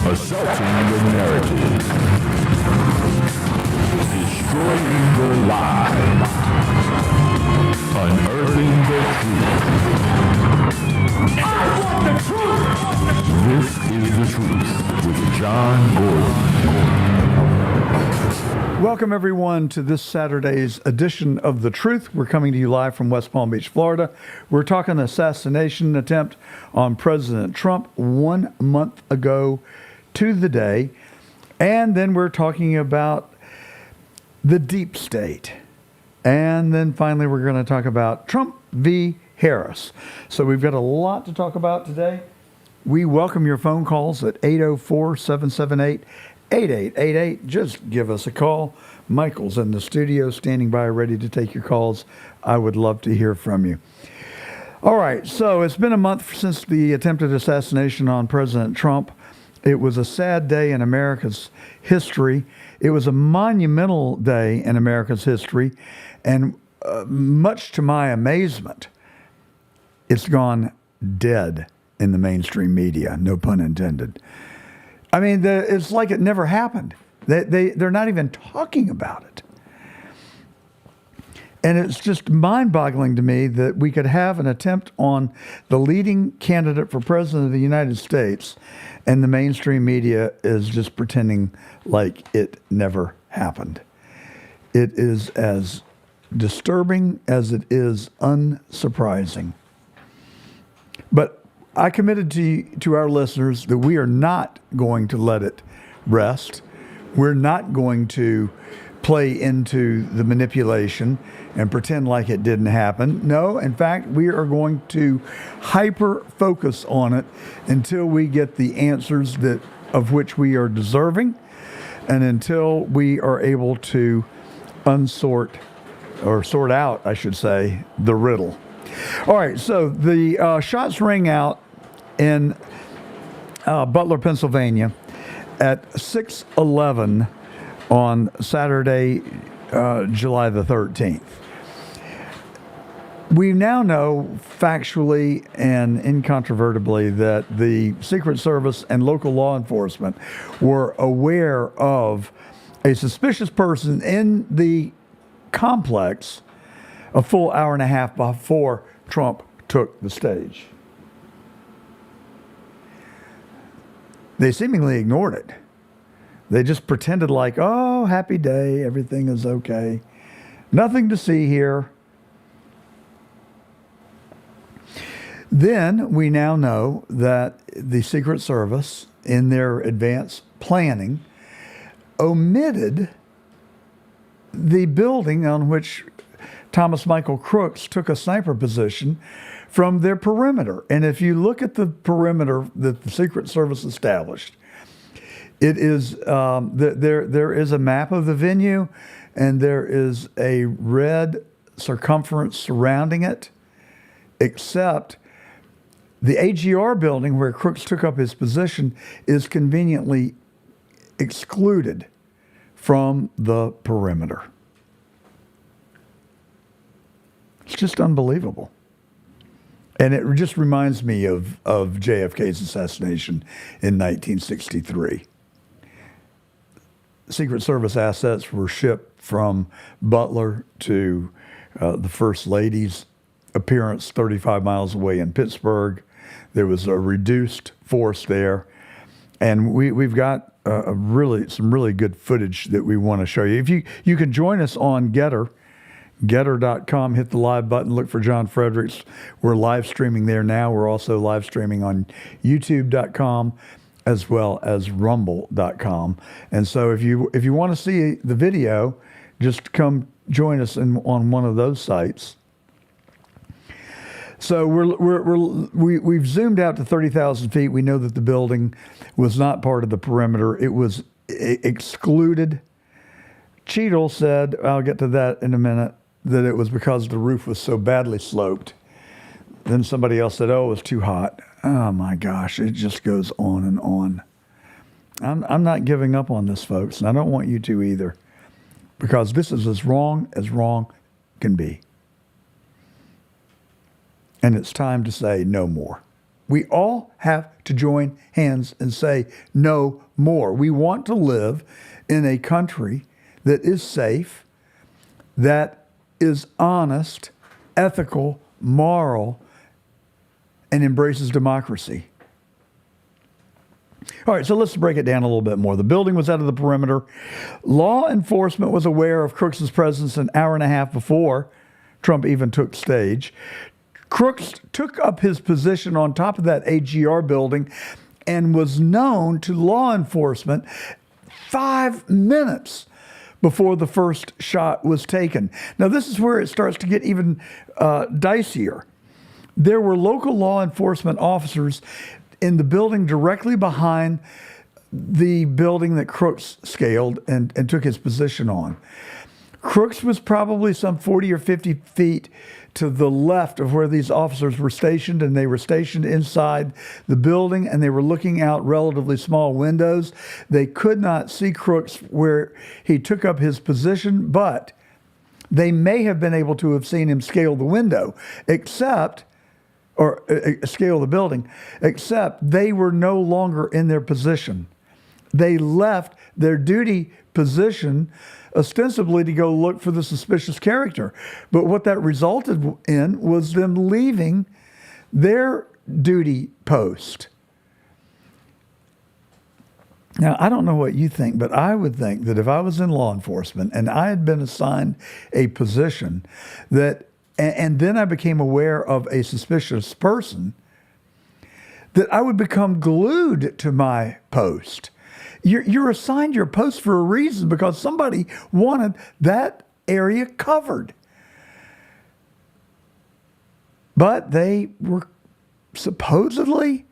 Assaulting the narrative. Destroying the lie. Unearthing the truth. I want the truth! This is The Truth with John Gordon. Welcome, everyone, to this Saturday's edition of The Truth. We're coming to you live from West Palm Beach, Florida. We're talking the assassination attempt on President Trump 1 month ago to the day. And then we're talking about the deep state. And then finally, we're going to talk about Trump v. Harris. So we've got a lot to talk about today. We welcome your phone calls at 804-778-8888. Just give us a call. Michael's in the studio standing by ready to take your calls. I would love to hear from you. All right, so it's been a month since the attempted assassination on President Trump. It was a sad day in America's history. It was a monumental day in America's history. And much to my amazement, it's gone dead in the mainstream media, no pun intended. I mean, it's like it never happened. They're not even talking about it. And it's just mind-boggling to me that we could have an attempt on the leading candidate for president of the United States, and the mainstream media is just pretending like it never happened. It is as disturbing as it is unsurprising. But I committed to our listeners that we are not going to let it rest. We're not going to play into the manipulation and pretend like it didn't happen. No, in fact, we are going to hyper focus on it until we get the answers of which we are deserving, and until we are able to sort out, I should say, the riddle. All right, so the shots rang out in Butler, Pennsylvania at 6:11 on Saturday, July the 13th. We now know factually and incontrovertibly that the Secret Service and local law enforcement were aware of a suspicious person in the complex a full hour and a half before Trump took the stage. They seemingly ignored it. They just pretended like, oh, happy day, everything is okay. Nothing to see here. Then we now know that the Secret Service, in their advanced planning, omitted the building on which Thomas Michael Crooks took a sniper position from their perimeter. And if you look at the perimeter that the Secret Service established, it is there is a map of the venue, and there is a red circumference surrounding it, except the AGR building where Crooks took up his position is conveniently excluded from the perimeter. It's just unbelievable. And it just reminds me of JFK's assassination in 1963. Secret Service assets were shipped from Butler to the First Lady's appearance 35 miles away in Pittsburgh. There was a reduced force there. And we've got some really good footage that we want to show you. If you can join us on Getter.com, hit the live button, look for John Fredericks. We're live streaming there now. We're also live streaming on YouTube.com as well as Rumble.com. And so if you want to see the video, just come join us on one of those sites. So we've zoomed out to 30,000 feet. We know that the building was not part of the perimeter. It was excluded. Cheadle said, I'll get to that in a minute, that it was because the roof was so badly sloped. Then somebody else said, oh, it was too hot. Oh my gosh, it just goes on and on. I'm not giving up on this, folks, and I don't want you to either, because this is as wrong can be. And it's time to say no more. We all have to join hands and say no more. We want to live in a country that is safe, that is honest, ethical, moral, and embraces democracy. All right, so let's break it down a little bit more. The building was out of the perimeter. Law enforcement was aware of Crooks' presence an hour and a half before Trump even took stage. Crooks took up his position on top of that AGR building and was known to law enforcement 5 minutes before the first shot was taken. Now, this is where it starts to get even dicier. There were local law enforcement officers in the building directly behind the building that Crooks scaled and took his position on. Crooks was probably some 40 or 50 feet to the left of where these officers were stationed, and they were stationed inside the building, and they were looking out relatively small windows. They could not see Crooks where he took up his position, but they may have been able to have seen him scale the window, scale the building, except they were no longer in their position. They left their duty position ostensibly to go look for the suspicious character. But what that resulted in was them leaving their duty post. Now, I don't know what you think, but I would think that if I was in law enforcement and I had been assigned a position and then I became aware of a suspicious person, that I would become glued to my post. You're assigned your post for a reason, because somebody wanted that area covered. But they were supposedly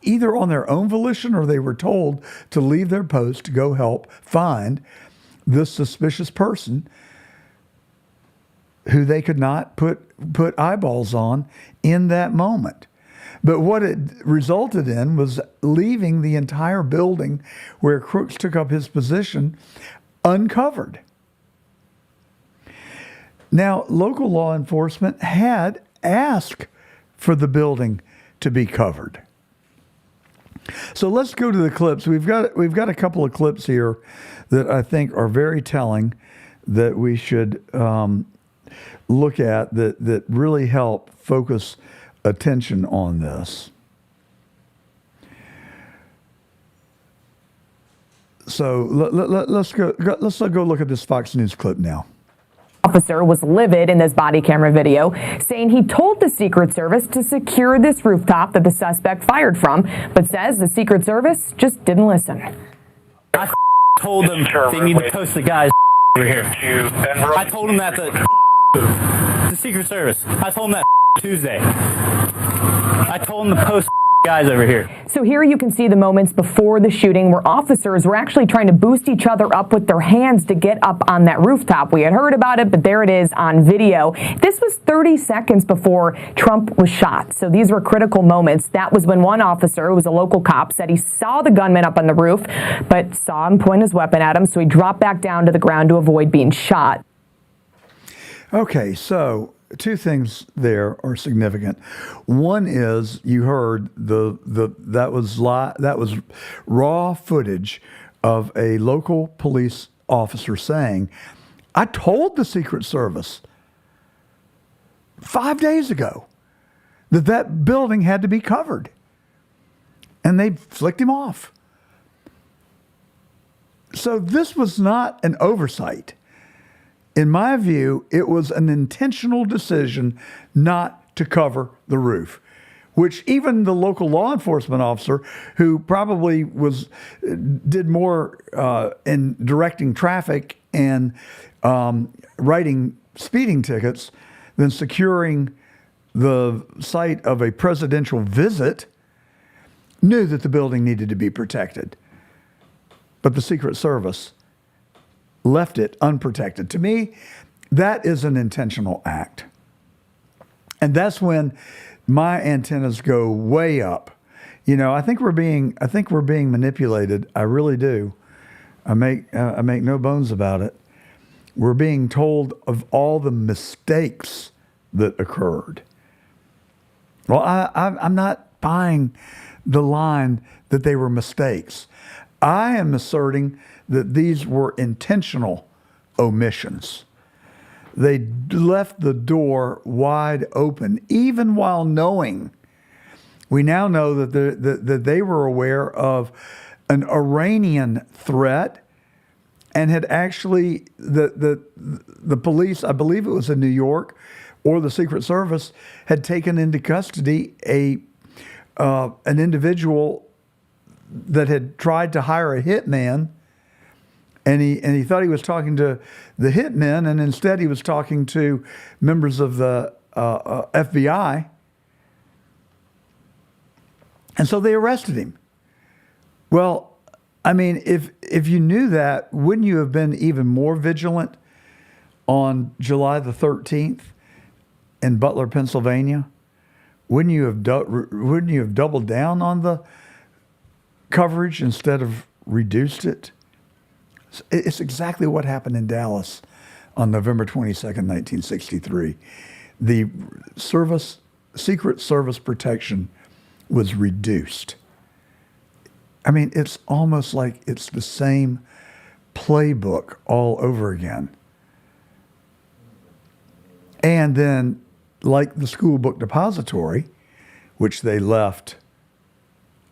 either on their own volition or they were told to leave their post to go help find this suspicious person who they could not put eyeballs on in that moment. But what it resulted in was leaving the entire building where Crooks took up his position uncovered. Now, local law enforcement had asked for the building to be covered. So let's go to the clips. We've got a couple of clips here that I think are very telling that we should look at that really help focus attention on this. So let's go look at this Fox News clip now. Officer was livid in this body camera video, saying he told the Secret Service to secure this rooftop that the suspect fired from, but says the Secret Service just didn't listen. I told them they need to post the guys over here. I told them that the Secret Service. I told them that Tuesday. I told them to post guys over here. So here you can see the moments before the shooting where officers were actually trying to boost each other up with their hands to get up on that rooftop. We had heard about it, but there it is on video. This was 30 seconds before Trump was shot. So these were critical moments. That was when one officer, who was a local cop, said he saw the gunman up on the roof, but saw him point his weapon at him, so he dropped back down to the ground to avoid being shot. Okay, so two things there are significant. One is you heard that was raw footage of a local police officer saying, "I told the Secret Service 5 days ago that building had to be covered, and they flicked him off." So this was not an oversight. In my view, it was an intentional decision not to cover the roof, which even the local law enforcement officer, who probably did more in directing traffic and writing speeding tickets than securing the site of a presidential visit, knew that the building needed to be protected. But the Secret Service left it unprotected. To me, that is an intentional act. And that's when my antennas go way up. You know, I think we're being manipulated. I really do. I make no bones about it. We're being told of all the mistakes that occurred. Well, I'm not buying the line that they were mistakes. I am asserting that these were intentional omissions. They left the door wide open, even while knowing. We now know that they were aware of an Iranian threat, and had actually the police, I believe it was in New York, or the Secret Service, had taken into custody an individual that had tried to hire a hitman, and he thought he was talking to the hitmen, and instead he was talking to members of the FBI. And so they arrested him. Well, I mean, if you knew that, wouldn't you have been even more vigilant on July the 13th in Butler, Pennsylvania? Wouldn't you have doubled down on the coverage instead of reduced it? It's exactly what happened in Dallas on November 22nd, 1963. The Secret Service protection was reduced. I mean, it's almost like it's the same playbook all over again. And then, like the school book depository, which they left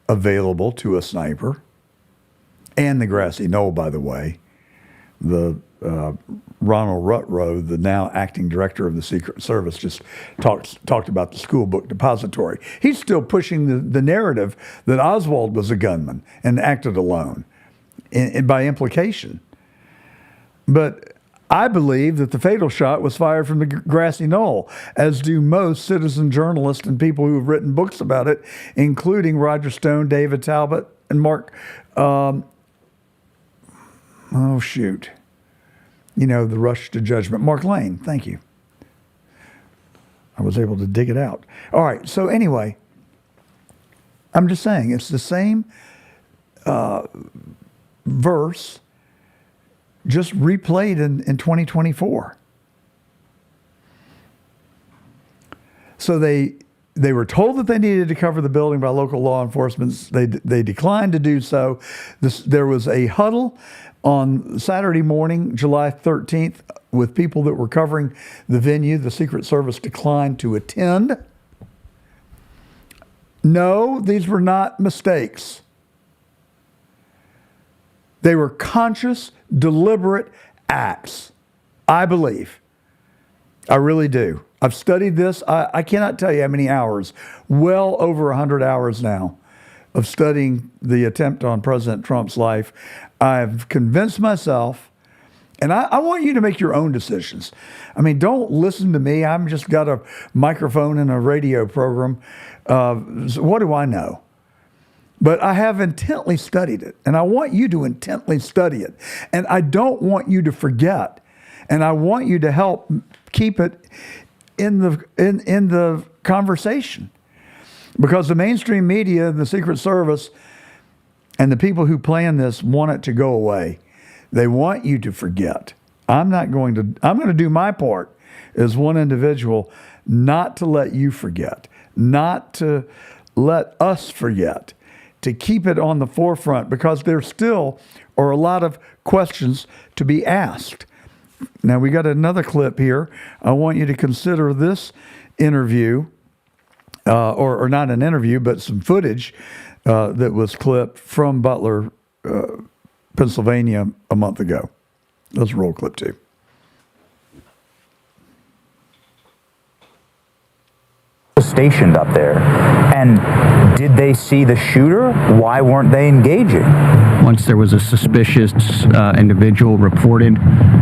available to a sniper, and the grassy knoll, by the way, the Ronald Rutrow, the now acting director of the Secret Service, just talked about the school book depository. He's still pushing the narrative that Oswald was a gunman and acted alone, by implication. But I believe that the fatal shot was fired from the grassy knoll, as do most citizen journalists and people who have written books about it, including Roger Stone, David Talbot, and Mark. The Rush to Judgment. Mark Lane, thank you. I was able to dig it out. All right, so anyway, I'm just saying it's the same verse, just replayed in 2024. So they were told that they needed to cover the building by local law enforcement. They declined to do so. There was a huddle on Saturday morning, July 13th, with people that were covering the venue. The Secret Service declined to attend. No, these were not mistakes. They were conscious, deliberate acts, I believe. I really do. I've studied this. I cannot tell you how many hours, well over 100 hours now, of studying the attempt on President Trump's life. I've convinced myself, and I want you to make your own decisions. I mean, don't listen to me. I've just got a microphone and a radio program. So what do I know? But I have intently studied it, and I want you to intently study it. And I don't want you to forget, and I want you to help keep it in the conversation. Because the mainstream media, the Secret Service, and the people who plan this want it to go away. They want you to forget. I'm going to do my part as one individual, not to let you forget, not to let us forget, to keep it on the forefront, because there still are a lot of questions to be asked. Now, we got another clip here. I want you to consider this interview, or not an interview, but some footage that was clipped from Butler, Pennsylvania a month ago. Let's roll clip 2. Stationed up there, and did they see the shooter? Why weren't they engaging? Once there was a suspicious individual reported,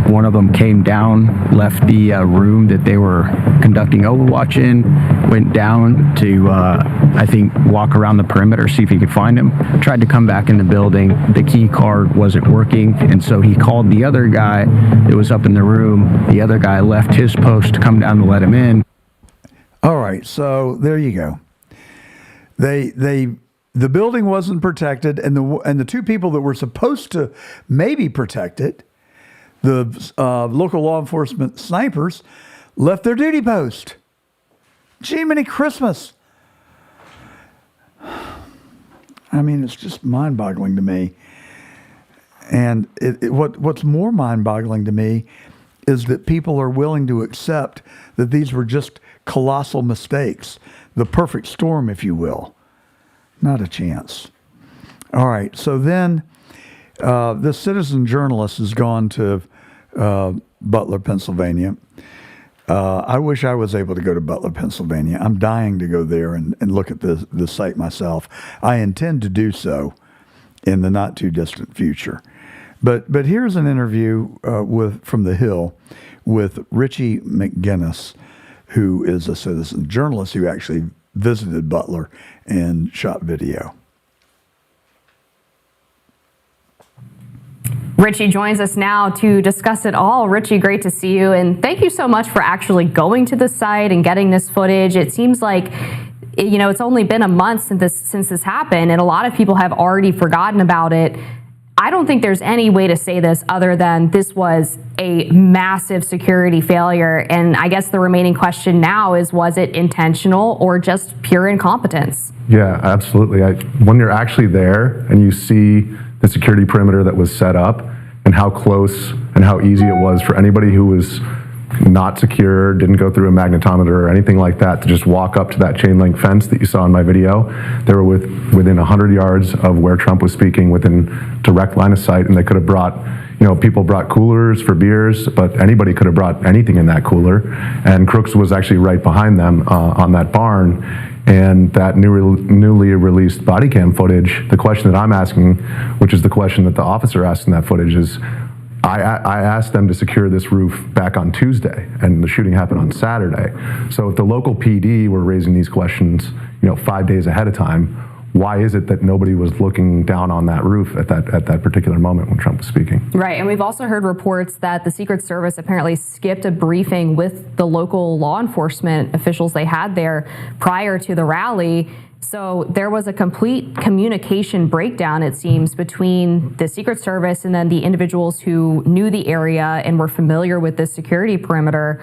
one of them came down, left the room that they were conducting Overwatch in, went down to, I think, walk around the perimeter, see if he could find him, tried to come back in the building. The key card wasn't working, and so he called the other guy that was up in the room. The other guy left his post to come down to let him in. All right, so there you go. The building wasn't protected, and the two people that were supposed to maybe protect it, the local law enforcement snipers, left their duty post. Jiminy Christmas! I mean, it's just mind-boggling to me. And what's more mind-boggling to me is that people are willing to accept that these were just colossal mistakes, the perfect storm, if you will. Not a chance. All right, so then this citizen journalist has gone to Butler, Pennsylvania. I wish I was able to go to Butler, Pennsylvania. I'm dying to go there and look at the site myself. I intend to do so in the not too distant future. But here's an interview from The Hill with Richie McGinnis, who is a citizen journalist who actually visited Butler and shot video. Richie joins us now to discuss it all. Richie, great to see you, and thank you so much for actually going to the site and getting this footage. It seems like, you know, it's only been a month since this happened, and a lot of people have already forgotten about it. I don't think there's any way to say this other than this was a massive security failure, and I guess the remaining question now is, was it intentional or just pure incompetence? Yeah, absolutely. When you're actually there and you see the security perimeter that was set up and how close and how easy it was for anybody who was not secure, didn't go through a magnetometer or anything like that, to just walk up to that chain link fence that you saw in my video. They were within 100 yards of where Trump was speaking, within direct line of sight, and they could have brought, you know, people brought coolers for beers, but anybody could have brought anything in that cooler. And Crooks was actually right behind them on that barn. And that newly released body cam footage, the question that I'm asking, which is the question that the officer asked in that footage, is I asked them to secure this roof back on Tuesday, and the shooting happened on Saturday. So if the local PD were raising these questions, you know, 5 days ahead of time, why is it that nobody was looking down on that roof at that particular moment when Trump was speaking? Right, and we've also heard reports that the Secret Service apparently skipped a briefing with the local law enforcement officials they had there prior to the rally. So there was a complete communication breakdown, it seems, between the Secret Service and then the individuals who knew the area and were familiar with the security perimeter.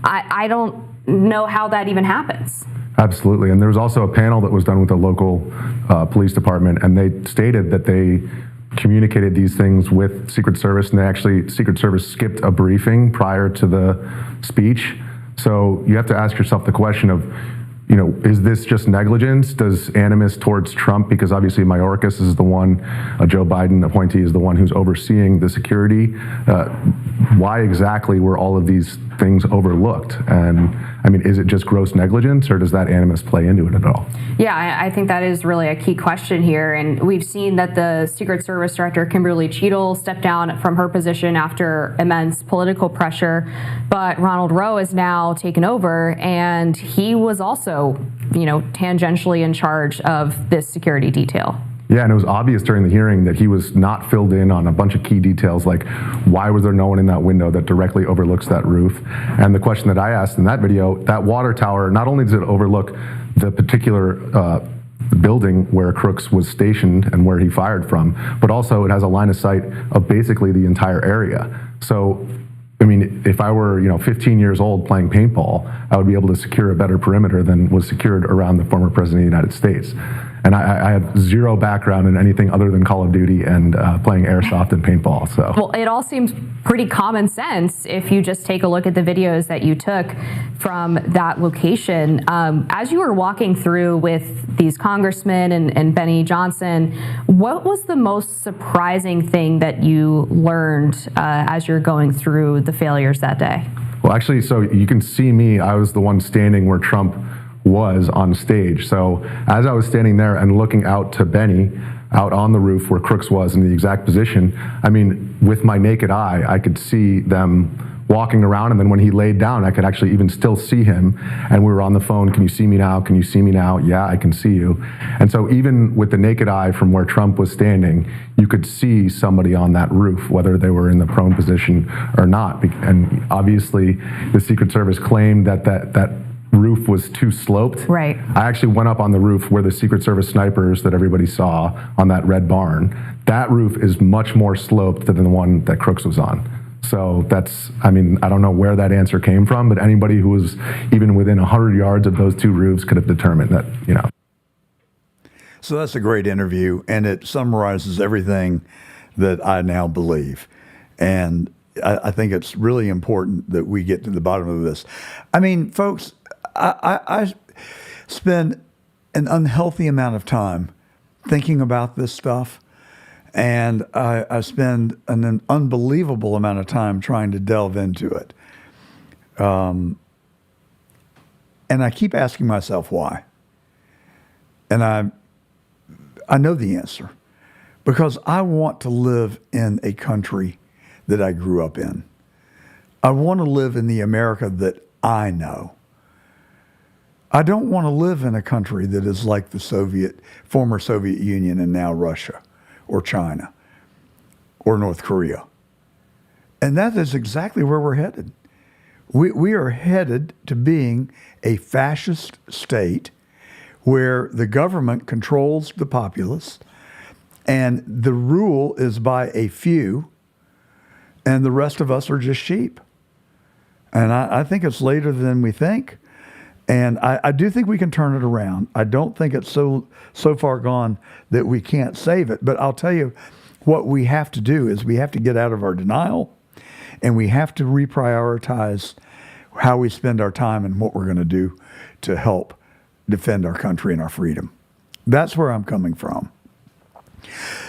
I don't know how that even happens. Absolutely, and there was also a panel that was done with the local police department, and they stated that they communicated these things with Secret Service, and Secret Service skipped a briefing prior to the speech. So you have to ask yourself the question of, you know, is this just negligence? Does animus towards Trump, because obviously Mayorkas is the one, Joe Biden appointee is the one who's overseeing the security. Why exactly were all of these things overlooked? And I mean, is it just gross negligence, or does that animus play into it at all? Yeah, I think that is really a key question here. And we've seen that the Secret Service Director, Kimberly Cheadle, stepped down from her position after immense political pressure. But Ronald Rowe is now taken over, and he was also, you know, tangentially in charge of this security detail. Yeah, and it was obvious during the hearing that he was not filled in on a bunch of key details, like why was there no one in that window that directly overlooks that roof? And the question that I asked in that video, that water tower, not only does it overlook the particular building where Crooks was stationed and where he fired from, but also it has a line of sight of basically the entire area. So, I mean, if I were, you know, 15 years old playing paintball, I would be able to secure a better perimeter than was secured around the former president of the United States. And I have zero background in anything other than Call of Duty and playing airsoft and paintball. So, well, it all seems pretty common sense if you just take a look at the videos that you took from that location. As you were walking through with these congressmen and Benny Johnson, what was the most surprising thing that you learned as you're going through the failures that day? Well, actually, so you can see me. I was the one standing where Trump was on stage. So as I was standing there and looking out to Benny, out on the roof where Crooks was in the exact position, I mean, with my naked eye, I could see them walking around, and then when he laid down, I could actually even still see him, and we were on the phone. Can you see me now? Can you see me now? Yeah, I can see you. And so even with the naked eye from where Trump was standing, you could see somebody on that roof, whether they were in the prone position or not. And obviously, the Secret Service claimed that roof was too sloped. Right. I actually went up on the roof where the Secret Service snipers that everybody saw on that red barn. That roof is much more sloped than the one that Crooks was on. So that's, I mean, I don't know where that answer came from, but anybody who was even within 100 yards of those two roofs could have determined that, you know. So that's a great interview, and it summarizes everything that I now believe. And I think it's really important that we get to the bottom of this. I mean, folks, I spend an unhealthy amount of time thinking about this stuff, and I spend an unbelievable amount of time trying to delve into it. And I keep asking myself why. And I know the answer, because I want to live in a country that I grew up in. I want to live in the America that I know. I don't want to live in a country that is like the former Soviet Union and now Russia or China or North Korea. And that is exactly where we're headed. We are headed to being a fascist state where the government controls the populace and the rule is by a few, and the rest of us are just sheep. And I think it's later than we think. And I do think we can turn it around. I don't think it's so far gone that we can't save it. But I'll tell you, what we have to do is we have to get out of our denial, and we have to reprioritize how we spend our time and what we're going to do to help defend our country and our freedom. That's where I'm coming from.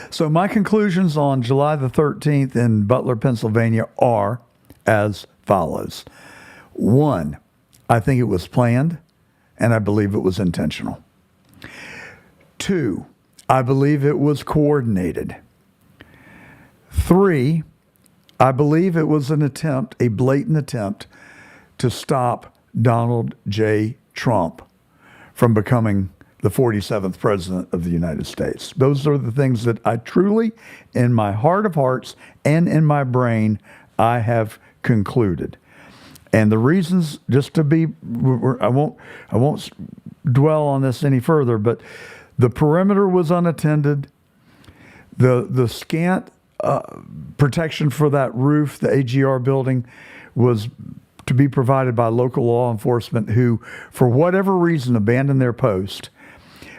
So my conclusions on July the 13th in Butler, Pennsylvania are as follows. 1, I think it was planned, and I believe it was intentional. 2, I believe it was coordinated. 3, I believe it was a blatant attempt to stop Donald J. Trump from becoming the 47th president of the United States. Those are the things that I truly, in my heart of hearts and in my brain, I have concluded. And the reasons, just to be, I won't dwell on this any further, but the perimeter was unattended. The scant protection for that roof, the AGR building, was to be provided by local law enforcement who, for whatever reason, abandoned their post.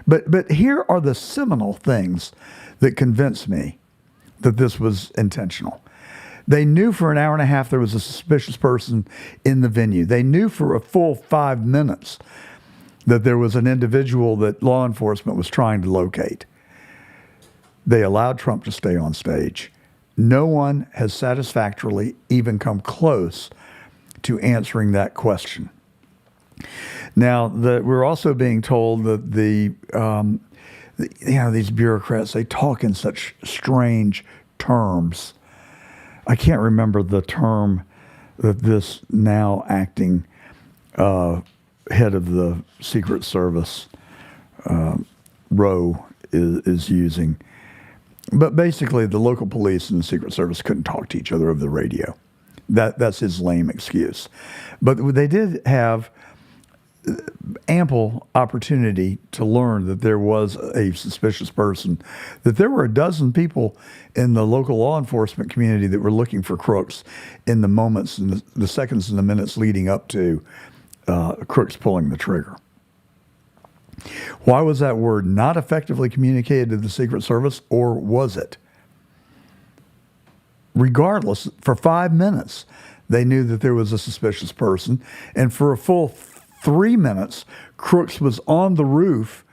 But here are the seminal things that convinced me that this was intentional. They knew for an hour and a half there was a suspicious person in the venue. They knew for a full 5 minutes that there was an individual that law enforcement was trying to locate. They allowed Trump to stay on stage. No one has satisfactorily even come close to answering that question. Now, we're also being told that these bureaucrats, they talk in such strange terms. I can't remember the term that this now acting head of the Secret Service, Rowe, is using. But basically, the local police and the Secret Service couldn't talk to each other over the radio. That's his lame excuse. But they did have ample opportunity to learn that there was a suspicious person, that there were a dozen people in the local law enforcement community that were looking for crooks in the moments and the seconds and the minutes leading up to crooks pulling the trigger. Why was that word not effectively communicated to the Secret Service, or was it? Regardless, for 5 minutes, they knew that there was a suspicious person, and for a full 3 minutes, Crooks was on the roof,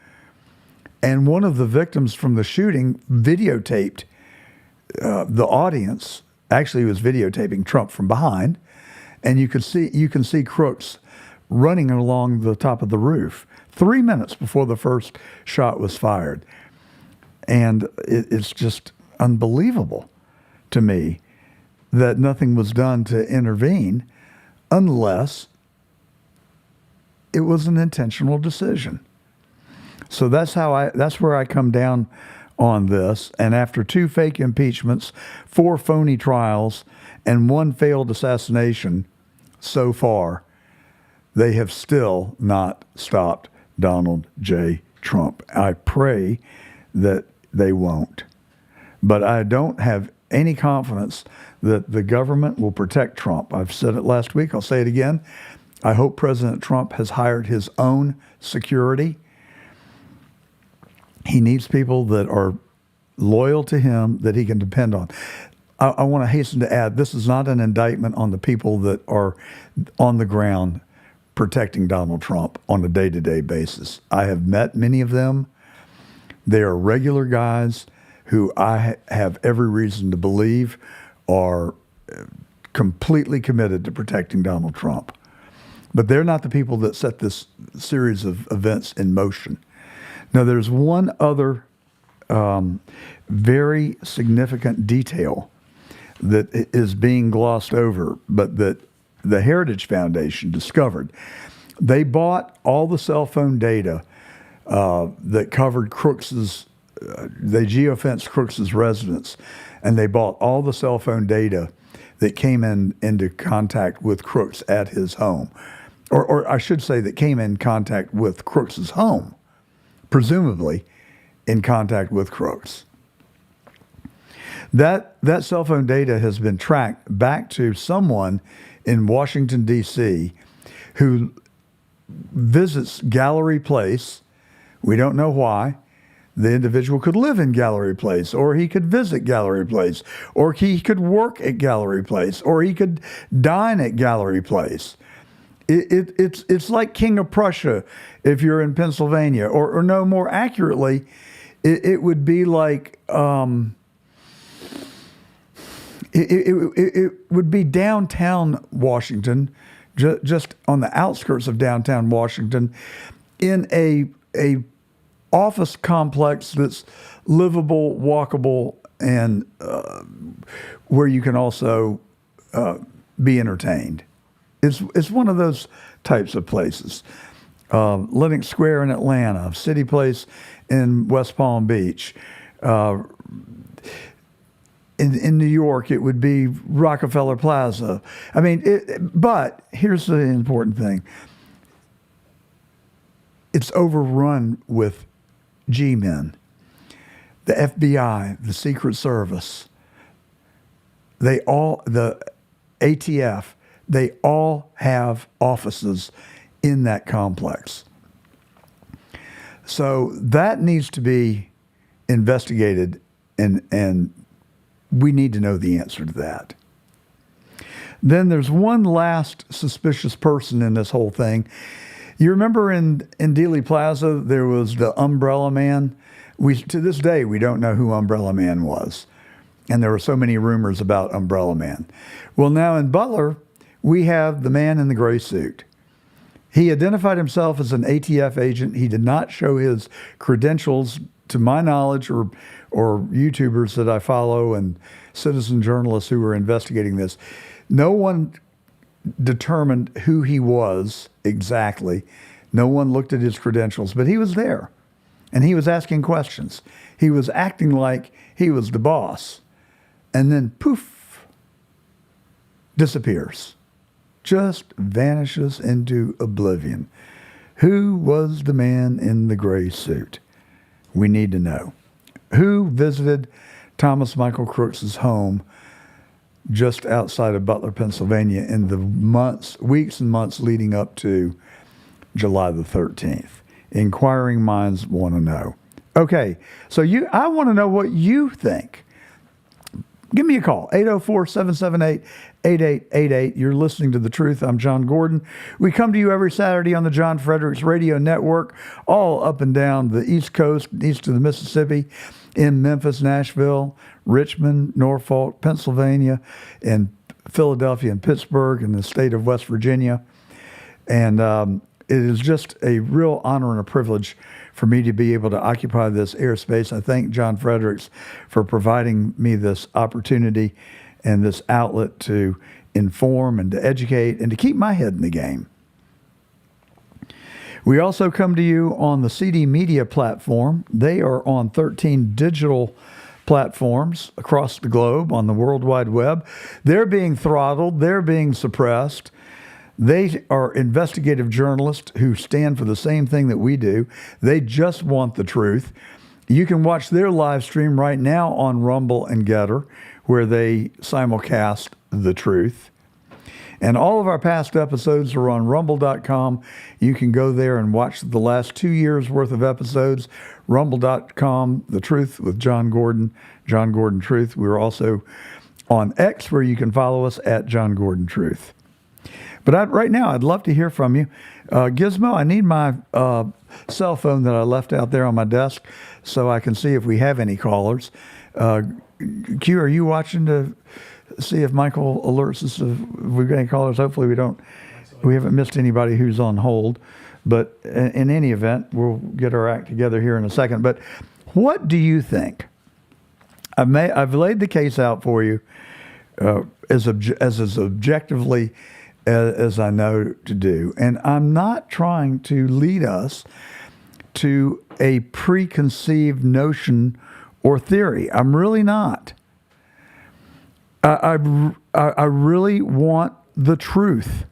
and one of the victims from the shooting videotaped the audience. Actually, he was videotaping Trump from behind, and you can see Crooks running along the top of the roof 3 minutes before the first shot was fired. And it's just unbelievable to me that nothing was done to intervene unless it was an intentional decision. So that's where I come down on this. And after 2 fake impeachments, 4 phony trials, and 1 failed assassination so far, they have still not stopped Donald J. Trump. I pray that they won't. But I don't have any confidence that the government will protect Trump. I've said it last week. I'll say it again. I hope President Trump has hired his own security. He needs people that are loyal to him, that he can depend on. I want to hasten to add, this is not an indictment on the people that are on the ground protecting Donald Trump on a day-to-day basis. I have met many of them. They are regular guys who I have every reason to believe are completely committed to protecting Donald Trump. But they're not the people that set this series of events in motion. Now, there's one other very significant detail that is being glossed over, but that the Heritage Foundation discovered. They bought all the cell phone data that covered Crooks's, they geofenced Crooks's residence, and they bought all the cell phone data that came into contact with Crooks at his home. Or I should say that came in contact with Crooks's home, presumably in contact with Crooks. That cell phone data has been tracked back to someone in Washington, D.C., who visits Gallery Place. We don't know why. The individual could live in Gallery Place, or he could visit Gallery Place, or he could work at Gallery Place, or he could dine at Gallery Place. It's like King of Prussia if you're in Pennsylvania, or no, more accurately, it would be like it would be downtown Washington, just on the outskirts of downtown Washington, in a office complex that's livable, walkable, and where you can also be entertained. It's one of those types of places. Lenox Square in Atlanta, City Place in West Palm Beach. In New York, it would be Rockefeller Plaza. I mean, but here's the important thing. It's overrun with G-men, the FBI, the Secret Service, the ATF, they all have offices in that complex. So that needs to be investigated, and we need to know the answer to that. Then there's one last suspicious person in this whole thing. You remember in Dealey Plaza, there was the Umbrella Man? To this day, we don't know who Umbrella Man was. And there were so many rumors about Umbrella Man. Well, now in Butler, we have the man in the gray suit. He identified himself as an ATF agent. He did not show his credentials, to my knowledge, or YouTubers that I follow and citizen journalists who were investigating this. No one determined who he was exactly. No one looked at his credentials, but he was there, and he was asking questions. He was acting like he was the boss, and then poof, disappears, just vanishes into oblivion. Who was the man in the gray suit? We need to know. Who visited Thomas Michael Crooks's home just outside of Butler, Pennsylvania in the weeks and months leading up to July the 13th? Inquiring minds want to know. Okay, so I want to know what you think. Give me a call, 804-778-8888. You're listening to The Truth. I'm John Gordon. We come to you every Saturday on the John Fredericks Radio Network, all up and down the East Coast, east of the Mississippi, in Memphis, Nashville, Richmond, Norfolk, Pennsylvania, and Philadelphia and Pittsburgh, and the state of West Virginia. And it is just a real honor and a privilege for me to be able to occupy this airspace. I thank John Fredericks for providing me this opportunity and this outlet to inform and to educate and to keep my head in the game. We also come to you on the CD Media platform. They are on 13 digital platforms across the globe on the World Wide Web. They're being throttled. They're being suppressed. They are investigative journalists who stand for the same thing that we do. They just want the truth. You can watch their live stream right now on Rumble and Getter, where they simulcast the truth. And all of our past episodes are on rumble.com. You can go there and watch the last 2 years worth of episodes. Rumble.com, The Truth with John Gordon Truth. We're also on X, where you can follow us at John Gordon Truth. But right now, I'd love to hear from you. Gizmo, I need my cell phone that I left out there on my desk so I can see if we have any callers. Q, are you watching to see if Michael alerts us if we've got any callers? Hopefully we haven't missed anybody who's on hold. But in any event, we'll get our act together here in a second. But what do you think? I've laid the case out for you as objectively as I know to do. And I'm not trying to lead us to a preconceived notion or theory. I'm really not. I really want the truth.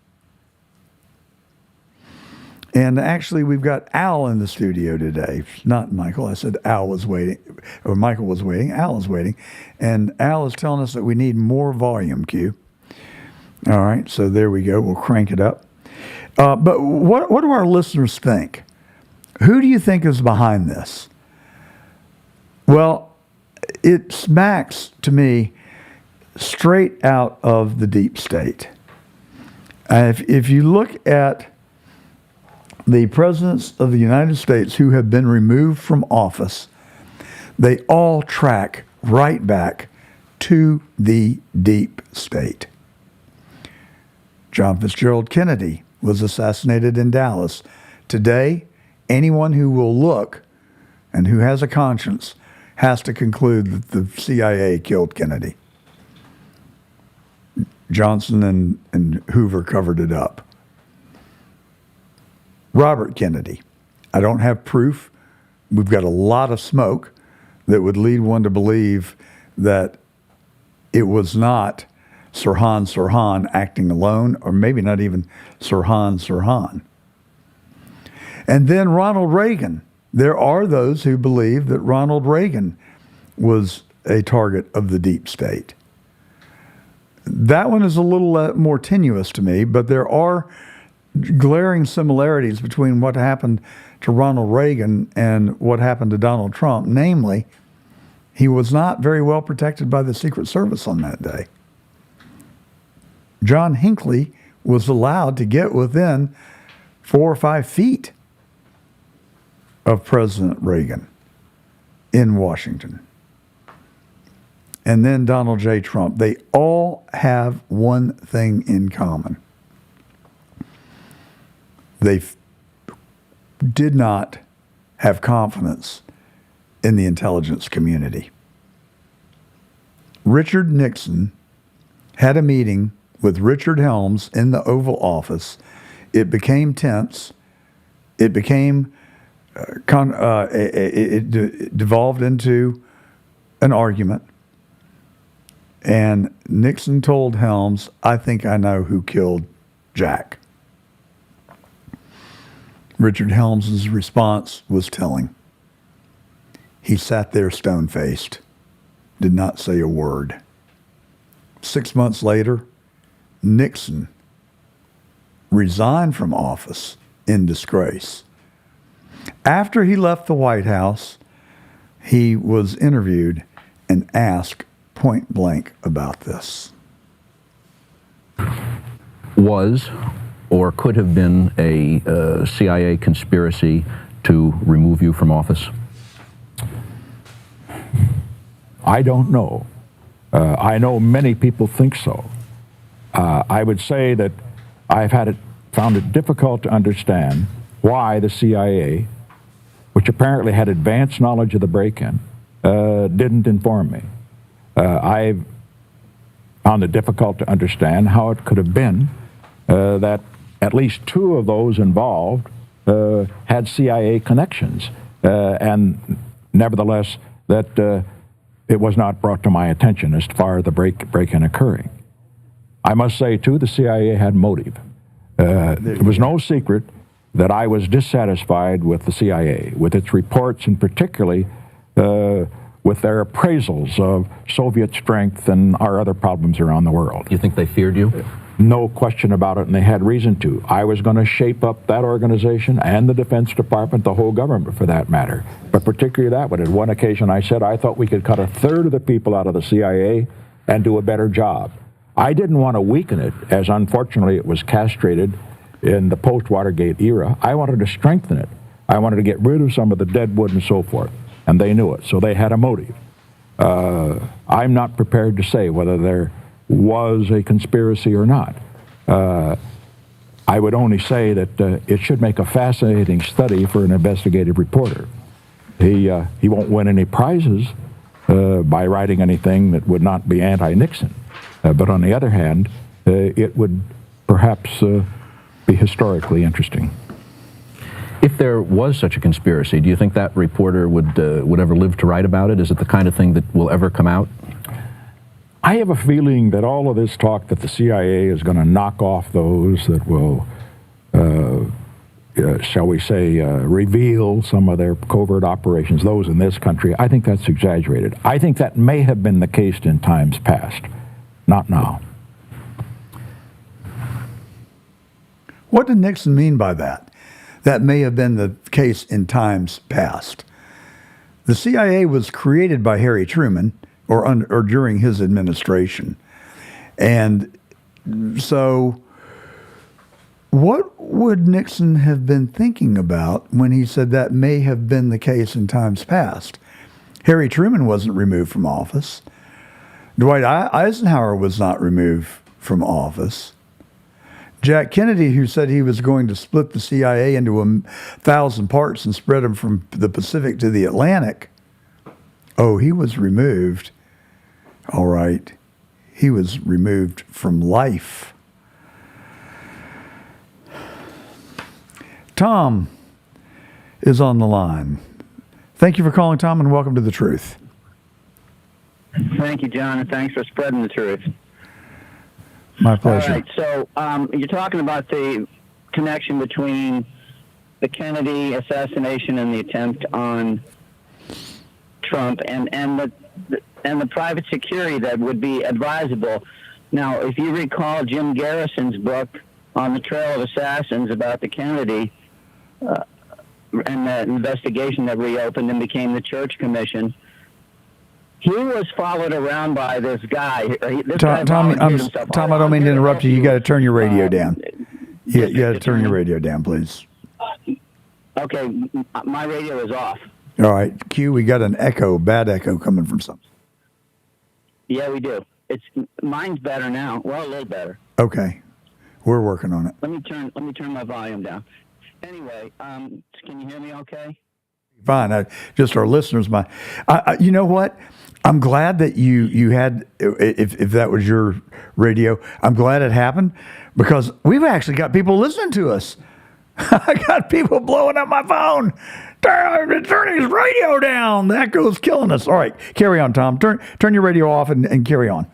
And actually, we've got Al in the studio today. Not Michael. I said Al was waiting, or Michael was waiting. Al is waiting. And Al is telling us that we need more volume, Q. All right, so there we go. We'll crank it up. But what do our listeners think? Who do you think is behind this? Well, it smacks to me straight out of the deep state. If you look at the presidents of the United States who have been removed from office, they all track right back to the deep state. John Fitzgerald Kennedy was assassinated in Dallas. Today, anyone who will look and who has a conscience has to conclude that the CIA killed Kennedy. Johnson and Hoover covered it up. Robert Kennedy. I don't have proof. We've got a lot of smoke that would lead one to believe that it was not Sirhan acting alone, or maybe not even Sirhan. And then Ronald Reagan. There are those who believe that Ronald Reagan was a target of the deep state. That one is a little more tenuous to me, but there are glaring similarities between what happened to Ronald Reagan and what happened to Donald Trump. Namely, he was not very well protected by the Secret Service on that day. John Hinckley was allowed to get within 4 or 5 feet of President Reagan in Washington. And then Donald J. Trump. They all have one thing in common. They did not have confidence in the intelligence community. Richard Nixon had a meeting with Richard Helms in the Oval Office. It became tense. It became, it devolved into an argument. And Nixon told Helms, "I think I know who killed Jack." Richard Helms' response was telling. He sat there stone-faced, did not say a word. 6 months later, Nixon resigned from office in disgrace. After he left the White House, he was interviewed and asked point blank about this. Was or could have been a CIA conspiracy to remove you from office? I don't know. I know many people think so. I would say that I've found it difficult to understand why the CIA, which apparently had advanced knowledge of the break-in, didn't inform me. I've found it difficult to understand how it could have been that at least 2 of those involved had CIA connections, and nevertheless that it was not brought to my attention as far as the break-in occurring. I must say, too, the CIA had motive. It was no secret that I was dissatisfied with the CIA, with its reports, and particularly with their appraisals of Soviet strength and our other problems around the world. You think they feared you? No question about it, and they had reason to. I was going to shape up that organization and the Defense Department, the whole government for that matter, but particularly that one. At one occasion I said I thought we could cut a third of the people out of the CIA and do a better job. I didn't want to weaken it, as unfortunately it was castrated in the post-Watergate era. I wanted to strengthen it. I wanted to get rid of some of the dead wood and so forth, and they knew it, so they had a motive. I'm not prepared to say whether there was a conspiracy or not. I would only say that it should make a fascinating study for an investigative reporter. He won't win any prizes by writing anything that would not be anti-Nixon. But on the other hand, it would perhaps be historically interesting. If there was such a conspiracy, do you think that reporter would ever live to write about it? Is it the kind of thing that will ever come out? I have a feeling that all of this talk that the CIA is going to knock off those that will, shall we say, reveal some of their covert operations, those in this country, I think that's exaggerated. I think that may have been the case in times past, not now. What did Nixon mean by that? That may have been the case in times past. The CIA was created by Harry Truman, or during his administration. And so what would Nixon have been thinking about when he said that may have been the case in times past? Harry Truman wasn't removed from office. Dwight Eisenhower was not removed from office. Jack Kennedy, who said he was going to split the CIA into 1,000 parts and spread them from the Pacific to the Atlantic, oh, he was removed. All right. He was removed from life. Tom is on the line. Thank you for calling, Tom, and welcome to The Truth. Thank you, John, and thanks for spreading the truth. My pleasure. All right, so you're talking about the connection between the Kennedy assassination and the attempt on Trump and the private security that would be advisable. Now, if you recall Jim Garrison's book on the Trail of Assassins about the Kennedy and that investigation that reopened and became the Church Commission, he was followed around by this guy. Tom, I don't mean to interrupt you. You got to turn your radio down. You got to turn your radio down, please. Okay, my radio is off. All right, Q, we got an echo, bad echo coming from something. Yeah, we do. Mine's better now. Well, a little better. Okay, we're working on it. Let me turn my volume down. Anyway, can you hear me okay? Fine. Just our listeners, you know what? I'm glad that you had, if that was your radio, I'm glad it happened because we've actually got people listening to us. I got people blowing up my phone. Turn his radio down. The echo's killing us. All right, carry on, Tom. Turn your radio off and carry on.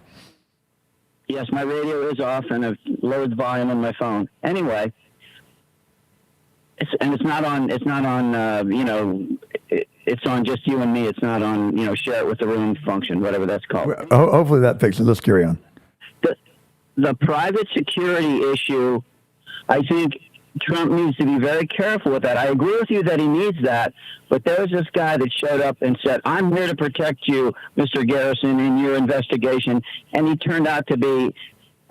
Yes, my radio is off and I've lowered the volume on my phone. Anyway, it's not on. It's on just you and me. It's not on, share it with the room function, whatever that's called. Hopefully that fixes it. Let's carry on. The private security issue, I think Trump needs to be very careful with that. I agree with you that he needs that, but there was this guy that showed up and said, I'm here to protect you, Mr. Garrison, in your investigation, and he turned out to be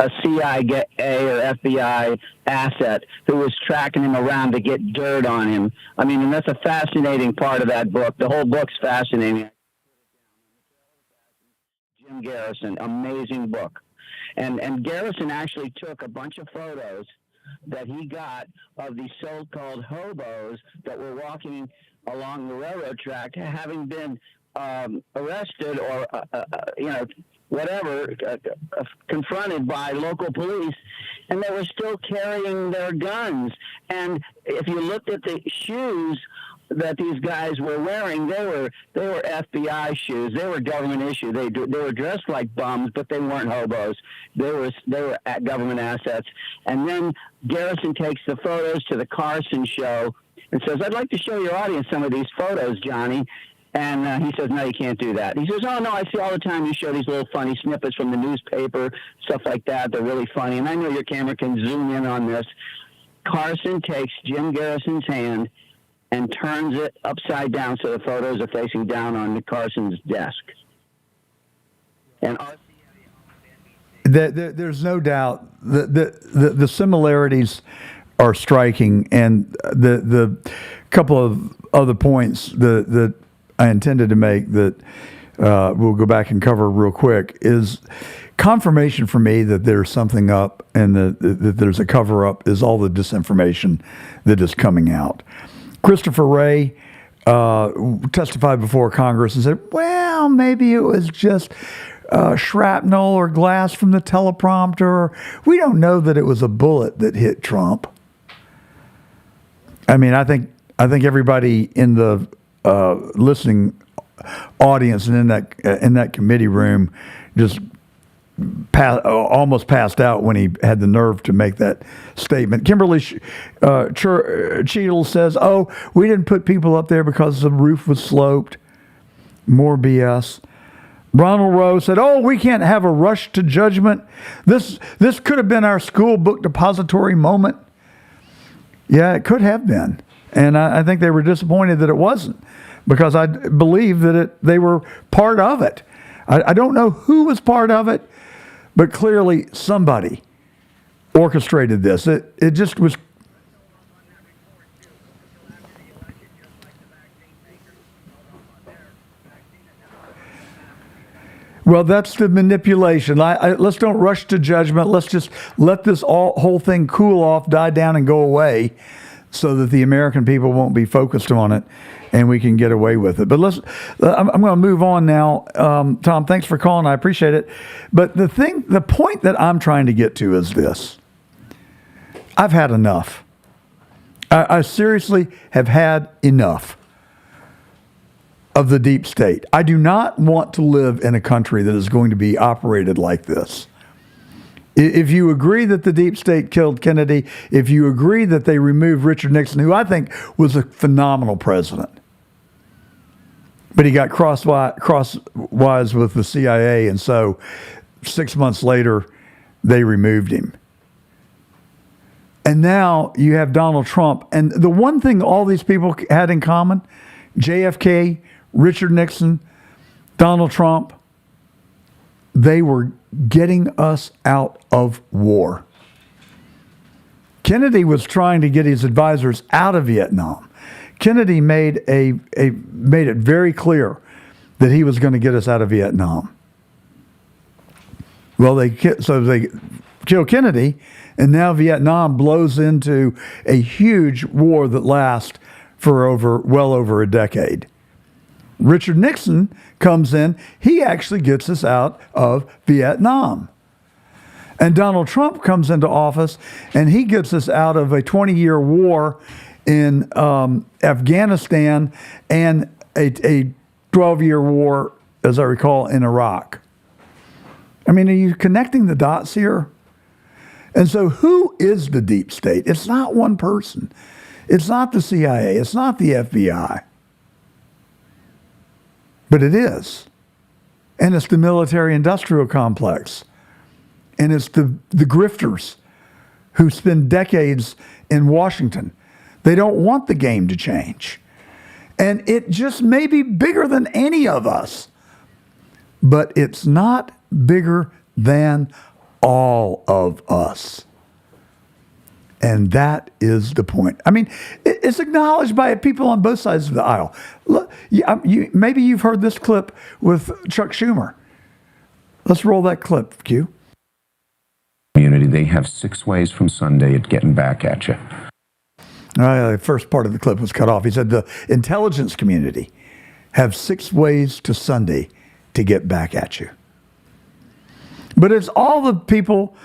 a CIA or FBI asset who was tracking him around to get dirt on him. I mean, and that's a fascinating part of that book. The whole book's fascinating. Jim Garrison, amazing book. And Garrison actually took a bunch of photos that he got of these so-called hobos that were walking along the railroad track, having been arrested or, confronted by local police, and they were still carrying their guns. And if you looked at the shoes that these guys were wearing, they were FBI shoes. They were government issue. They were dressed like bums, but they weren't hobos. They were government assets. And then Garrison takes the photos to the Carson show and says, I'd like to show your audience some of these photos, Johnny. And he says, no, you can't do that. He says, oh, no, I see all the time you show these little funny snippets from the newspaper, stuff like that. They're really funny. And I know your camera can zoom in on this. Carson takes Jim Garrison's hand and turns it upside down so the photos are facing down on Carson's desk. And there's no doubt the similarities are striking, and the couple of other points that I intended to make that we'll go back and cover real quick is confirmation for me that there's something up and that there's a cover up is all the disinformation that is coming out. Christopher Wray testified before Congress and said, well, maybe it was just shrapnel or glass from the teleprompter. We don't know that it was a bullet that hit Trump. I mean, I think everybody in the listening audience and in that committee room just almost passed out when he had the nerve to make that statement. Kimberly Cheadle says, "Oh, we didn't put people up there because the roof was sloped." More BS. Ronald Rowe said, "Oh, we can't have a rush to judgment. This could have been our school book depository moment." Yeah, it could have been. And I think they were disappointed that it wasn't, because I believe that they were part of it. I don't know who was part of it, but clearly somebody orchestrated this. It just was. Well, that's the manipulation. Let's don't rush to judgment. Let's just let this whole thing cool off, die down, and go away, so that the American people won't be focused on it, and we can get away with it. But I'm going to move on now. Tom, thanks for calling. I appreciate it. But the point that I'm trying to get to is this. I've had enough. I seriously have had enough of the deep state. I do not want to live in a country that is going to be operated like this. If you agree that the deep state killed Kennedy, if you agree that they removed Richard Nixon, who I think was a phenomenal president, but he got crosswise with the CIA, and so 6 months later, they removed him. And now you have Donald Trump. And the one thing all these people had in common, JFK, Richard Nixon, Donald Trump, they were getting us out of war. Kennedy was trying to get his advisors out of Vietnam. Kennedy made it very clear that he was going to get us out of Vietnam. Well, they kill Kennedy, and now Vietnam blows into a huge war that lasts for well over a decade. Richard Nixon comes in, he actually gets us out of Vietnam. And Donald Trump comes into office, and he gets us out of a 20-year war in Afghanistan and a 12-year war, as I recall, in Iraq. I mean, are you connecting the dots here? And so who is the deep state? It's not one person. It's not the CIA. It's not the FBI. But it is. And it's the military-industrial complex. And it's the grifters who spend decades in Washington. They don't want the game to change. And it just may be bigger than any of us. But it's not bigger than all of us. And that is the point. I mean, it's acknowledged by people on both sides of the aisle. Look, maybe you've heard this clip with Chuck Schumer. Let's roll that clip, Q. Community, they have 6 ways from Sunday at getting back at you. The first part of the clip was cut off. He said the intelligence community have 6 ways to Sunday to get back at you. But it's all the people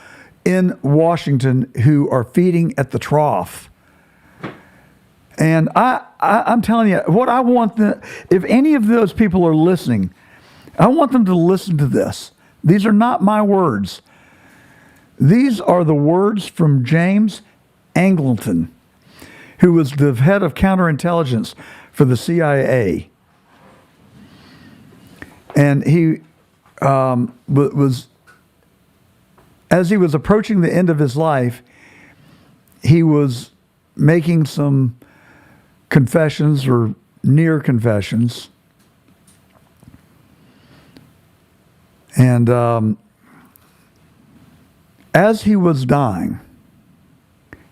in Washington who are feeding at the trough. And I'm telling you, what I want, if any of those people are listening, I want them to listen to this. These are not my words. These are the words from James Angleton, who was the head of counterintelligence for the CIA. And he was, as he was approaching the end of his life, he was making some confessions or near confessions. And as he was dying,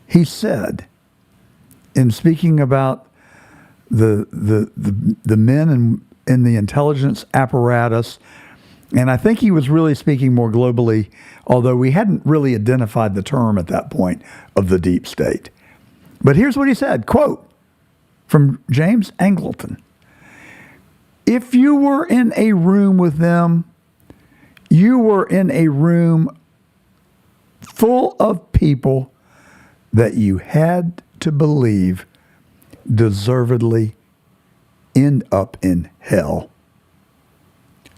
he said, in speaking about the men in the intelligence apparatus, and I think he was really speaking more globally, although we hadn't really identified the term at that point of the deep state. But here's what he said, quote, from James Angleton. If you were in a room with them, you were in a room full of people that you had to believe deservedly end up in hell.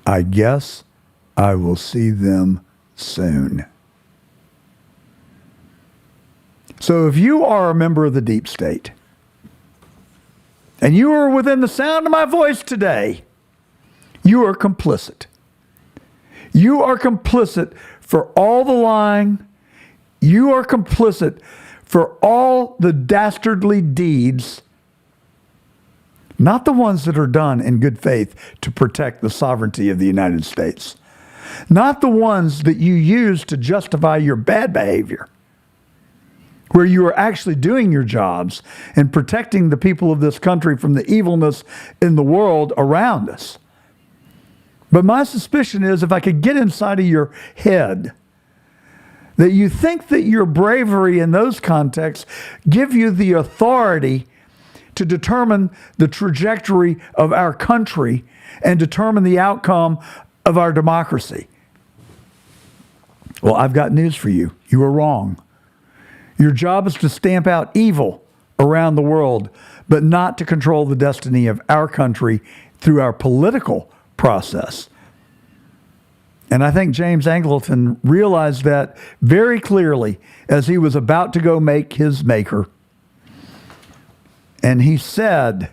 I guess I will see them soon. So if you are a member of the deep state, and you are within the sound of my voice today, you are complicit. You are complicit for all the lying. You are complicit for all the dastardly deeds, not the ones that are done in good faith to protect the sovereignty of the United States, not the ones that you use to justify your bad behavior, where you are actually doing your jobs and protecting the people of this country from the evilness in the world around us. But my suspicion is, if I could get inside of your head, that you think that your bravery in those contexts give you the authority to determine the trajectory of our country and determine the outcome of our democracy. Well, I've got news for you. You are wrong. Your job is to stamp out evil around the world, but not to control the destiny of our country through our political process. And I think James Angleton realized that very clearly as he was about to go make his maker. And he said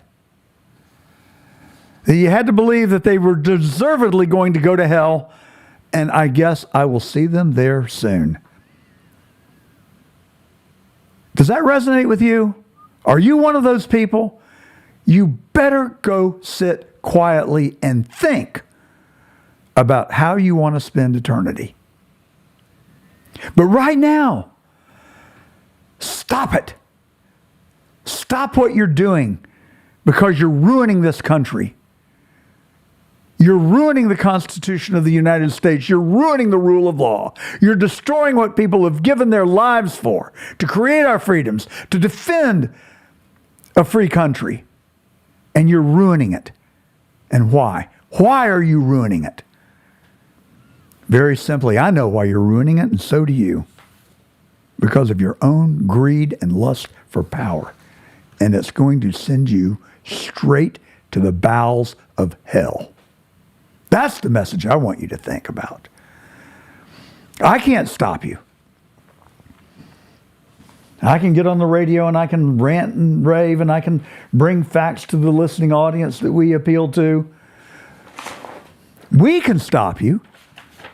that you had to believe that they were deservedly going to go to hell, and I guess I will see them there soon. Does that resonate with you? Are you one of those people? You better go sit quietly and think about how you want to spend eternity. But right now, stop it. Stop what you're doing, because you're ruining this country. You're ruining the Constitution of the United States. You're ruining the rule of law. You're destroying what people have given their lives for, to create our freedoms, to defend a free country. And you're ruining it. And why? Why are you ruining it? Very simply, I know why you're ruining it, and so do you. Because of your own greed and lust for power. And it's going to send you straight to the bowels of hell. That's the message I want you to think about. I can't stop you. I can get on the radio and I can rant and rave and I can bring facts to the listening audience that we appeal to. We can stop you,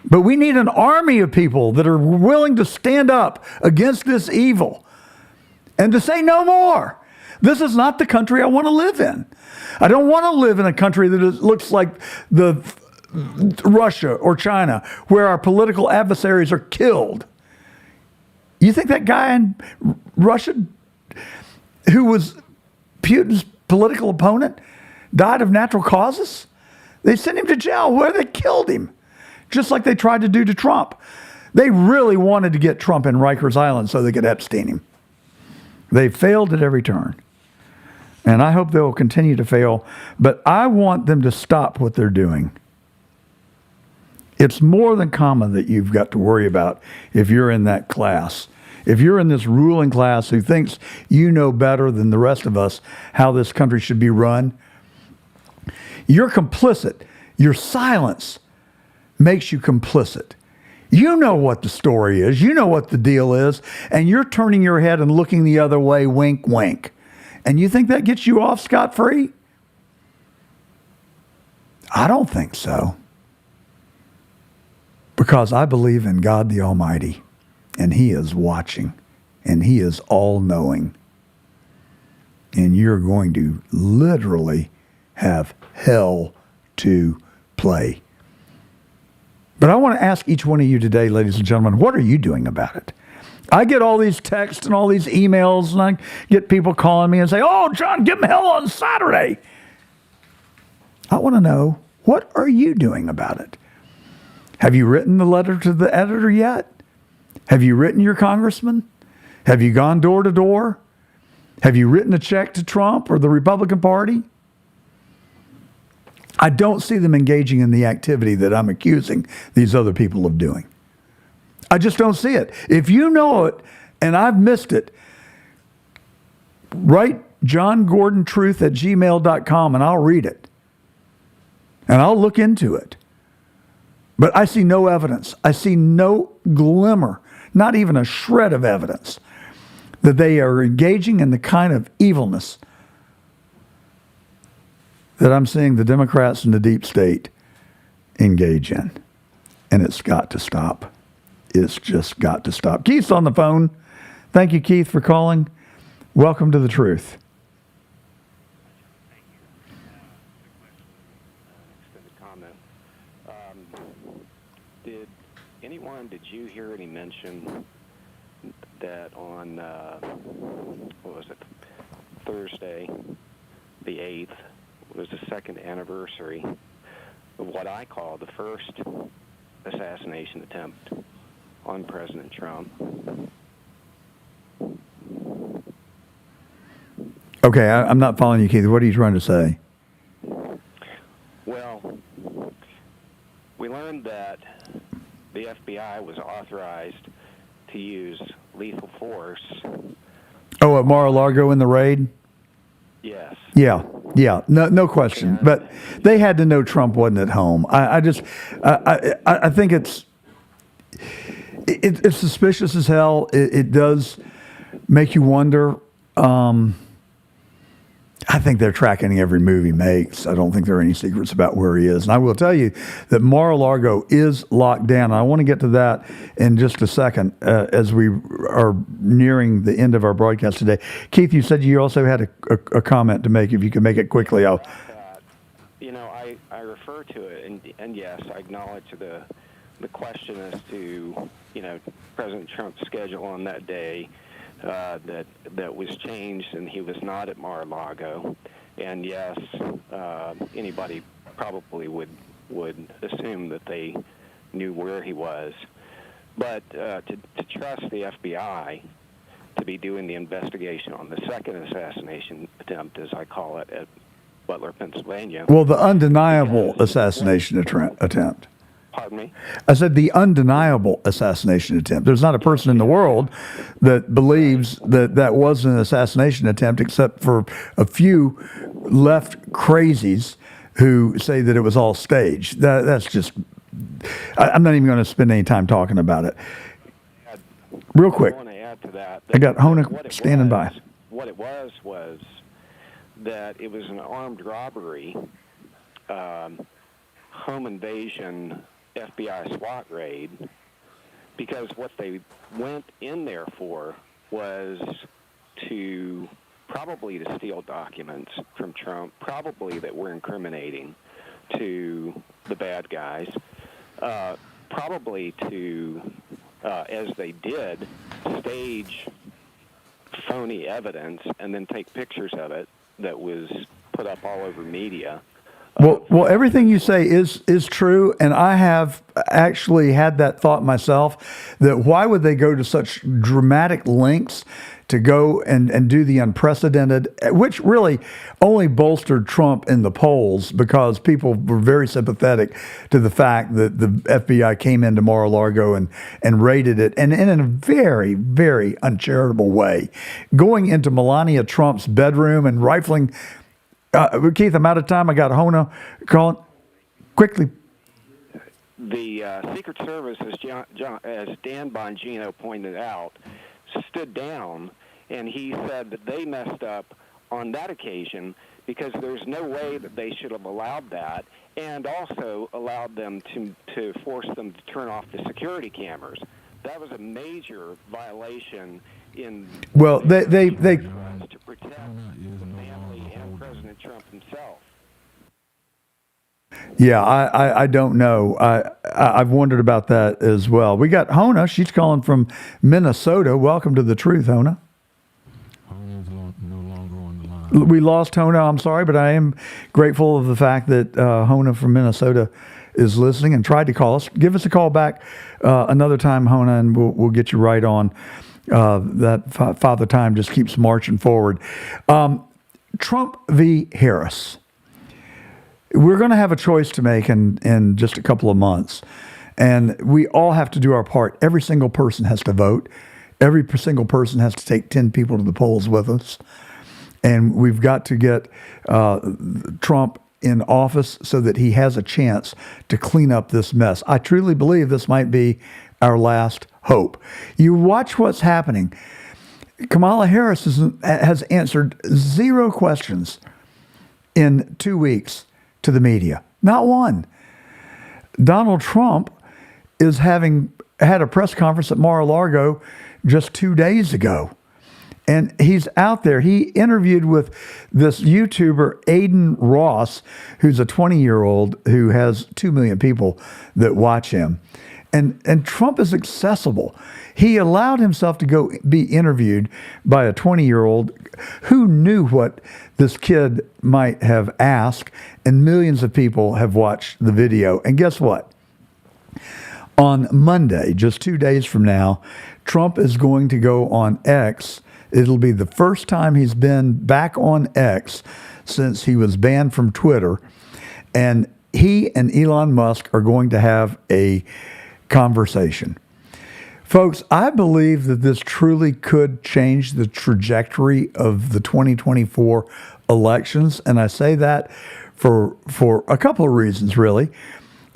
but we need an army of people that are willing to stand up against this evil and to say no more. This is not the country I want to live in. I don't want to live in a country that looks like Russia or China, where our political adversaries are killed. You think that guy in Russia, who was Putin's political opponent, died of natural causes? They sent him to jail where they killed him, just like they tried to do to Trump. They really wanted to get Trump in Rikers Island so they could Epstein him. They failed at every turn. And I hope they will continue to fail, but I want them to stop what they're doing. It's more than common that you've got to worry about if you're in that class. If you're in this ruling class who thinks you know better than the rest of us how this country should be run, you're complicit. Your silence makes you complicit. You know what the story is. You know what the deal is. And you're turning your head and looking the other way, wink, wink. And you think that gets you off scot-free? I don't think so. Because I believe in God the Almighty, and He is watching, and He is all-knowing. And you're going to literally have hell to play. But I want to ask each one of you today, ladies and gentlemen, what are you doing about it? I get all these texts and all these emails, and I get people calling me and say, oh, John, give them hell on Saturday. I want to know, what are you doing about it? Have you written the letter to the editor yet? Have you written your congressman? Have you gone door to door? Have you written a check to Trump or the Republican Party? I don't see them engaging in the activity that I'm accusing these other people of doing. I just don't see it. If you know it and I've missed it, write johngordontruth@gmail.com and I'll read it. And I'll look into it. But I see no evidence. I see no glimmer, not even a shred of evidence that they are engaging in the kind of evilness that I'm seeing the Democrats and the deep state engage in. And it's got to stop. It's just got to stop. Keith's on the phone. Thank you, Keith, for calling. Welcome to the truth. Did you hear any mention that on, what was it, Thursday, the 8th, was the second anniversary of what I call the first assassination attempt on President Trump? Okay, I'm not following you, Keith. What are you trying to say? Well, we learned that the FBI was authorized to use lethal force. Oh, at Mar-a-Lago in the raid? Yes. Yeah, no question. But they had to know Trump wasn't at home. I think it's suspicious as hell. It does make you wonder. I think they're tracking every move he makes. I don't think there are any secrets about where he is. And I will tell you that Mar-a-Lago is locked down. I want to get to that in just a second as we are nearing the end of our broadcast today. Keith, you said you also had a comment to make. If you could make it quickly, I'll... You know, I refer to it, and yes, I acknowledge the question as to, you know, President Trump's schedule on that day. That was changed, and he was not at Mar-a-Lago. And yes, anybody probably would assume that they knew where he was. But to trust the FBI to be doing the investigation on the second assassination attempt, as I call it, at Butler, Pennsylvania. Well, the undeniable assassination attempt. Pardon me? I said the undeniable assassination attempt. There's not a person in the world that believes that that was an assassination attempt, except for a few left crazies who say that it was all staged. That's just... I'm not even going to spend any time talking about it. Real quick. I want to add to that. I got Hona standing by. What it was that it was an armed robbery, home invasion, FBI SWAT raid, because what they went in there for was probably to steal documents from Trump, probably that were incriminating to the bad guys, probably to, as they did, stage phony evidence and then take pictures of it that was put up all over media. Well, everything you say is true, and I have actually had that thought myself, that why would they go to such dramatic lengths to go and do the unprecedented, which really only bolstered Trump in the polls because people were very sympathetic to the fact that the FBI came into Mar-a-Lago and raided it, and in a very, very uncharitable way, going into Melania Trump's bedroom and rifling... Keith, I'm out of time. I got Hona calling. Quickly. The Secret Service, as Dan Bongino pointed out, stood down, and he said that they messed up on that occasion because there's no way that they should have allowed that, and also allowed them to force them to turn off the security cameras. That was a major violation in Well, they to protect the family and President Trump himself. Yeah, I don't know. I've wondered about that as well. We got Hona. She's calling from Minnesota. Welcome to The Truth, Hona. Hona's no longer on the line. We lost Hona. I'm sorry, but I am grateful of the fact that Hona from Minnesota is listening and tried to call us. Give us a call back another time, Hona, and we'll get you right on. That Father Time just keeps marching forward. Trump v. Harris. We're going to have a choice to make in just a couple of months. And we all have to do our part. Every single person has to vote. Every single person has to take 10 people to the polls with us. And we've got to get Trump in office so that he has a chance to clean up this mess. I truly believe this might be our last hope. You watch what's happening. Kamala Harris has answered 0 questions in 2 weeks to the media. Not one. Donald Trump is having had a press conference at Mar-a-Lago just 2 days ago. And he's out there. He interviewed with this YouTuber, Aiden Ross, who's a 20-year-old who has 2 million people that watch him. And Trump is accessible. He allowed himself to go be interviewed by a 20-year-old who knew what this kid might have asked, and millions of people have watched the video. And guess what? On Monday, just 2 days from now, Trump is going to go on X. It'll be the first time he's been back on X since he was banned from Twitter. And he and Elon Musk are going to have a conversation. Folks, I believe that this truly could change the trajectory of the 2024 elections. And I say that for a couple of reasons, really.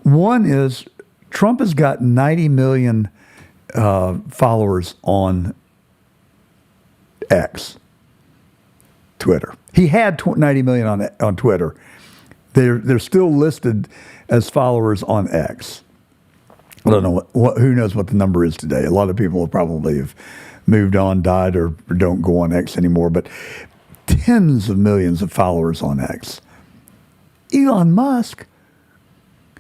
One is Trump has got 90 million followers on X, Twitter. He had 90 million on Twitter. They're still listed as followers on X. I don't know who knows what the number is today. A lot of people probably have moved on, died, or don't go on X anymore, but tens of millions of followers on X. Elon Musk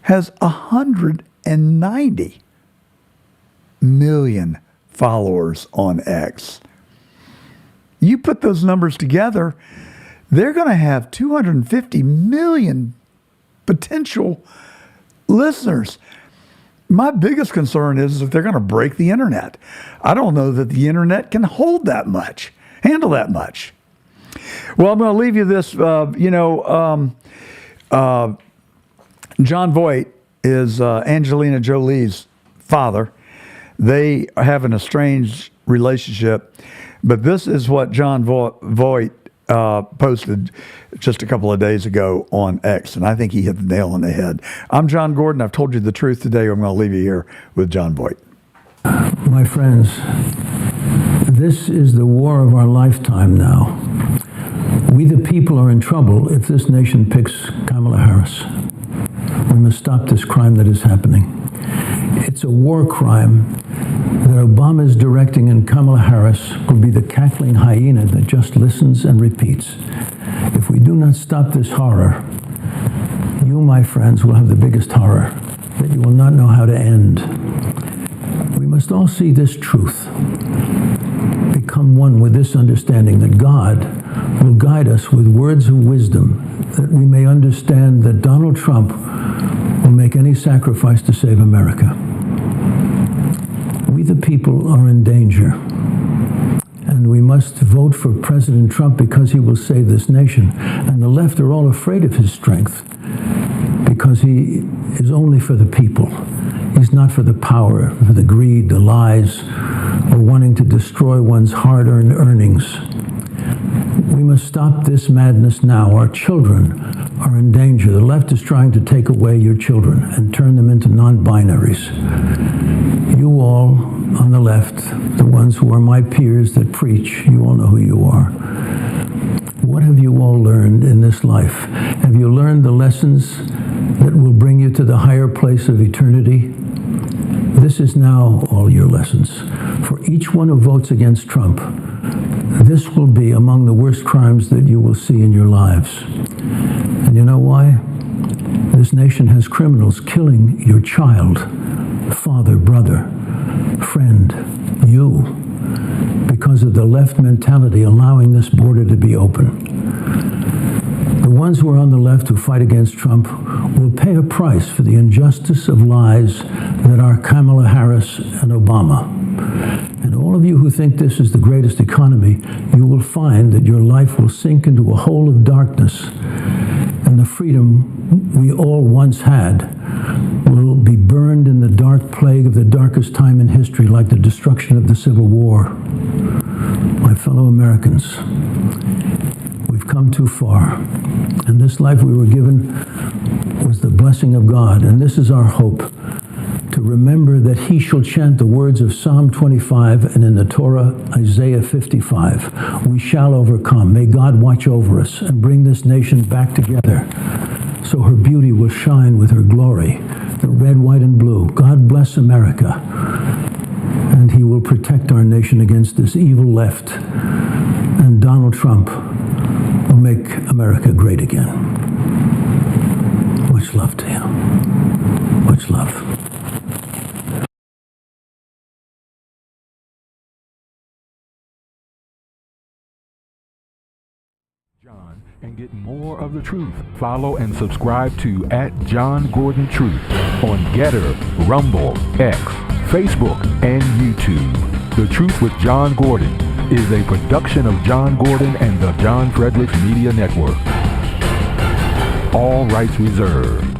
has 190 million followers on X. You put those numbers together, they're going to have 250 million potential listeners. My biggest concern is if they're going to break the internet. I don't know that the internet can hold that much, handle that much. Well, I'm going to leave you this. John Voight is Angelina Jolie's father. They have an estranged relationship, but this is what John Voight posted just a couple of days ago on X, and I think he hit the nail on the head. I'm John Gordon. I've told you the truth today. I'm going to leave you here with John Voight. My friends, this is the war of our lifetime now. We the people are in trouble if this nation picks Kamala Harris. We must stop this crime that is happening. It's a war crime that Obama is directing, and Kamala Harris will be the cackling hyena that just listens and repeats. If we do not stop this horror, you, my friends, will have the biggest horror that you will not know how to end. We must all see this truth, become one with this understanding that God will guide us with words of wisdom, that we may understand that Donald Trump will make any sacrifice to save America. We the people are in danger, and we must vote for President Trump because he will save this nation. And the left are all afraid of his strength because he is only for the people. He's not for the power, for the greed, the lies, or wanting to destroy one's hard-earned earnings. We must stop this madness now. Our children are in danger. The left is trying to take away your children and turn them into non-binaries. You all on the left, the ones who are my peers that preach, you all know who you are. What have you all learned in this life? Have you learned the lessons that will bring you to the higher place of eternity? This is now all your lessons. For each one who votes against Trump, this will be among the worst crimes that you will see in your lives. And you know why? This nation has criminals killing your child, father, brother, friend, you, because of the left mentality allowing this border to be open. The ones who are on the left who fight against Trump will pay a price for the injustice of lies that are Kamala Harris and Obama. And all of you who think this is the greatest economy, you will find that your life will sink into a hole of darkness, and the freedom we all once had will be burned in the dark plague of the darkest time in history, like the destruction of the Civil War. My fellow Americans, we've come too far, and this life we were given was the blessing of God, and this is our hope, to remember that he shall chant the words of Psalm 25 and in the Torah, Isaiah 55. We shall overcome. May God watch over us and bring this nation back together so her beauty will shine with her glory, the red, white, and blue. God bless America, and he will protect our nation against this evil left, and Donald Trump will make America great again. Much love to you. Much love. And get more of the truth. Follow and subscribe to @JohnGordonTruth on Getter, Rumble, X, Facebook, and YouTube. The Truth with John Gordon is a production of John Gordon and the John Fredericks Media Network. All rights reserved.